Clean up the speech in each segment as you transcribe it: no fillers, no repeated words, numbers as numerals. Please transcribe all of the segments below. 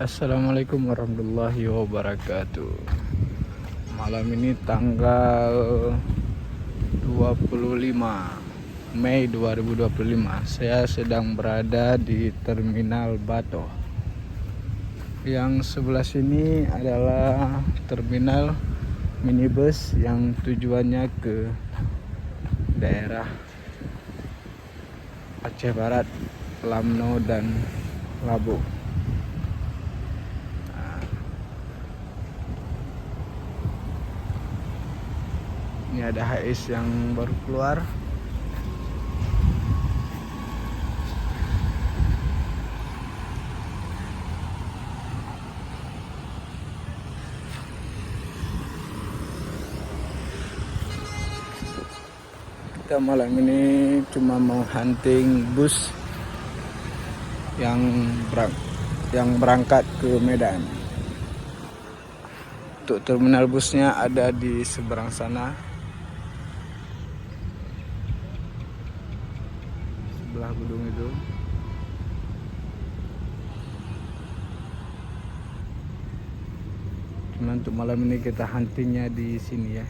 Assalamualaikum warahmatullahi wabarakatuh. Malam ini tanggal 25 Mei 2025. Saya sedang berada di Terminal Bato. Yang sebelah sini adalah terminal minibus yang tujuannya ke daerah Aceh Barat, Lamno dan Labuh. Ini ada HIS yang baru keluar. Kita malam ini cuma menghunting bus yang berangkat ke Medan. Untuk terminal busnya ada di seberang sana, sebelah gedung itu. Cuma untuk malam ini kita huntingnya di sini ya.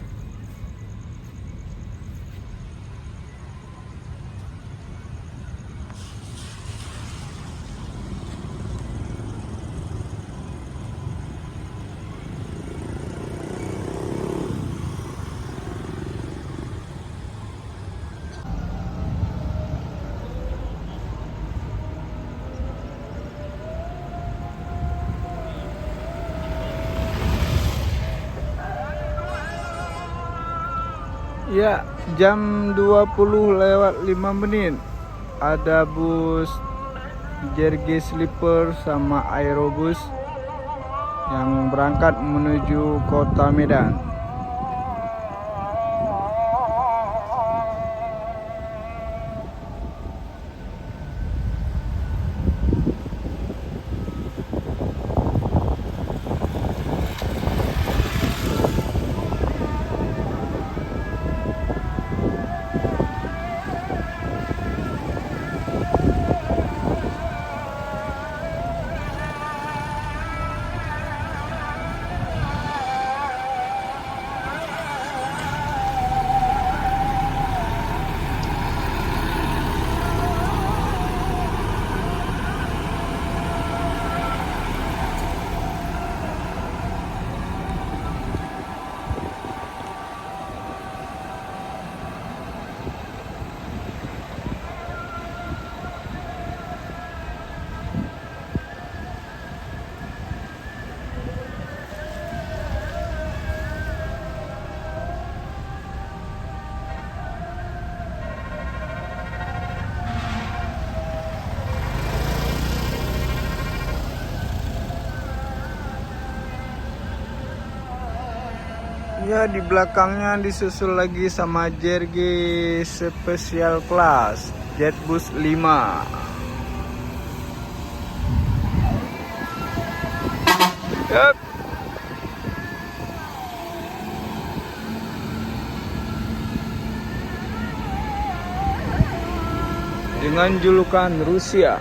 Ya, jam 20:05 ada bus JRG Sleeper sama Aerobus yang berangkat menuju kota Medan. Ya, di belakangnya disusul lagi sama JRG Special Class Jetbus 5. Yep. Dengan julukan Rusia.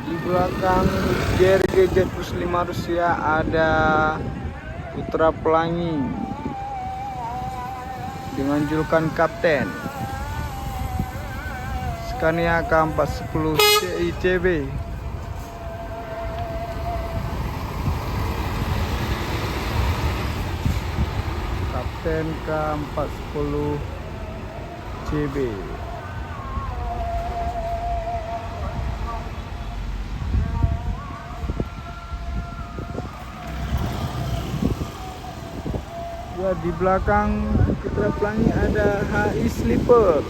Di belakang JRG Jetbus 5 Rusia ada Putra Pelangi dengan julukan Kapten, Scania K410 CICB. Kapten K410 CB. Ya, di belakang Putra Pelangi ada HIS Sleeper.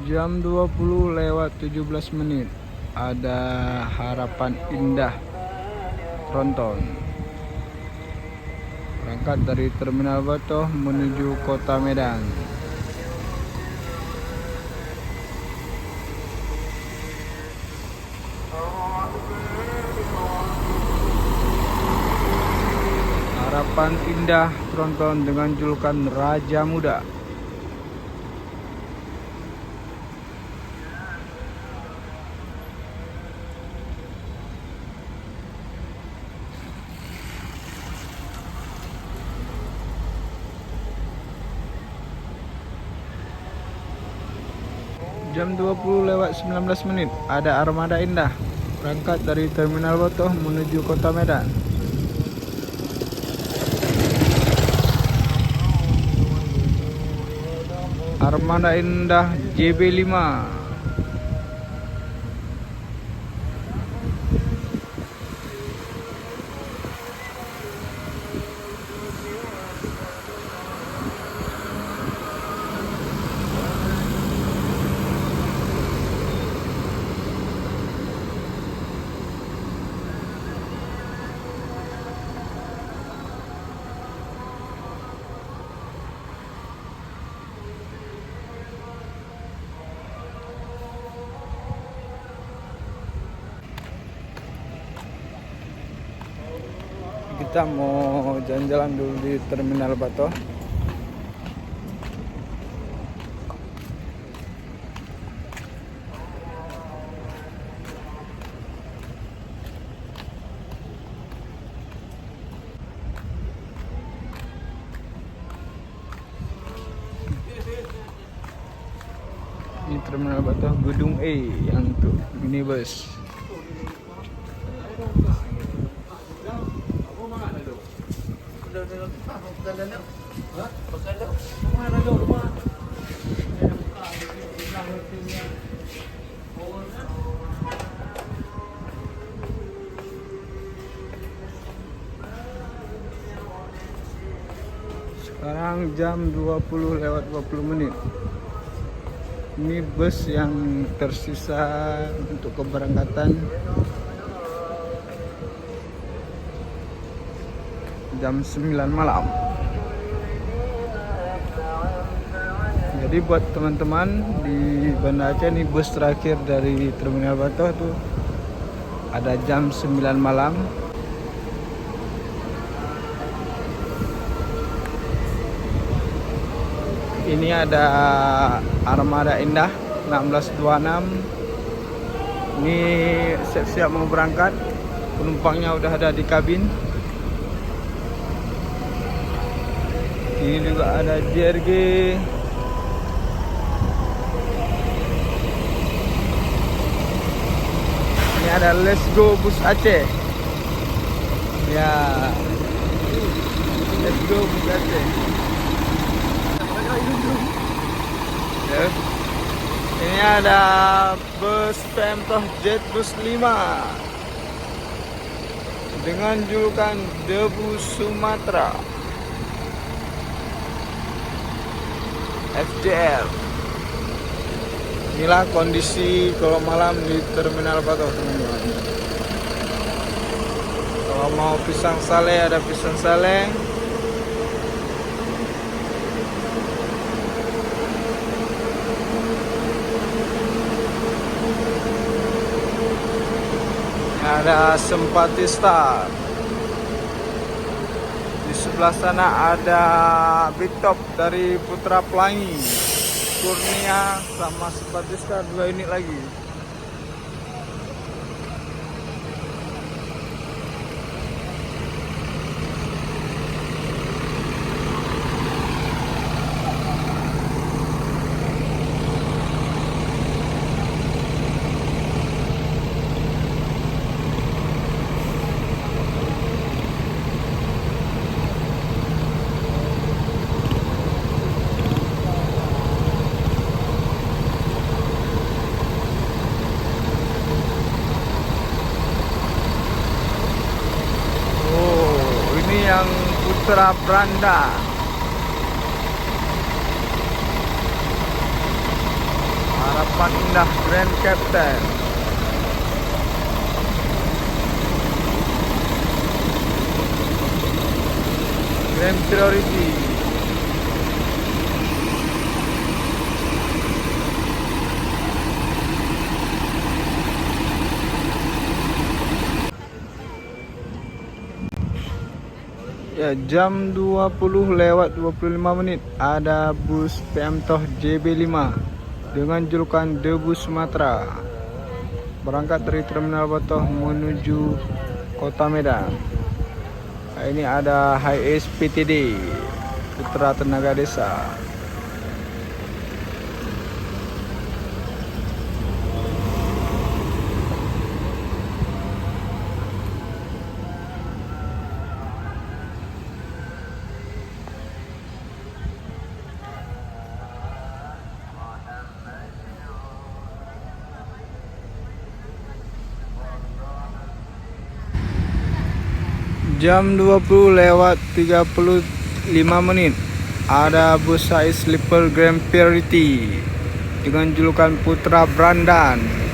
Jam 20:17 ada Harapan Indah Tronton. Berangkat dari Terminal Batoh menuju Kota Medan. Harapan Indah Tronton dengan julukan Raja Muda. Jam 20:19 ada Armada Indah berangkat dari Terminal Batoh menuju Kota Medan. Armada Indah JB5. Kita mau jalan-jalan dulu di Terminal Batoh. Ini Terminal Batoh Gedung E yang untuk minibus. Sekarang jam 20:20. Ini bus yang tersisa untuk keberangkatan jam 9 malam. Jadi buat teman-teman di Banda Aceh, ini bus terakhir dari Terminal Batoh tuh ada jam 9 malam. Ini ada Armada Indah 1626. Ini siap-siap mau berangkat. Penumpangnya udah ada di kabin. Ini juga ada JRG. Ini ada Let's Go Bus Aceh. Ya, Let's Go Bus Aceh. Ya. Ini ada bus Pemtoh Jet Bus 5 dengan julukan Debu Sumatera FJR. Inilah kondisi kalau malam di Terminal Batoh, teman-teman. Kalau mau pisang sale ada pisang sale. Ada Sempati Star. Di sebelah sana ada Big Top dari Putra Pelangi, Kurnia sama Sempati Star 2 unit lagi. Yang Putra Branda. Harapan Indah Grand Captain. Grand Priority. Ya, jam 20:25 ada bus PM Toh JB5 dengan julukan Debus Sumatera berangkat dari Terminal Batoh menuju Kota Medan. Nah, ini ada HIS PTD Putra Tenaga Desa. Jam 20:35 ada bus HIS Sleeper Grand Priority dengan julukan Putra Brandan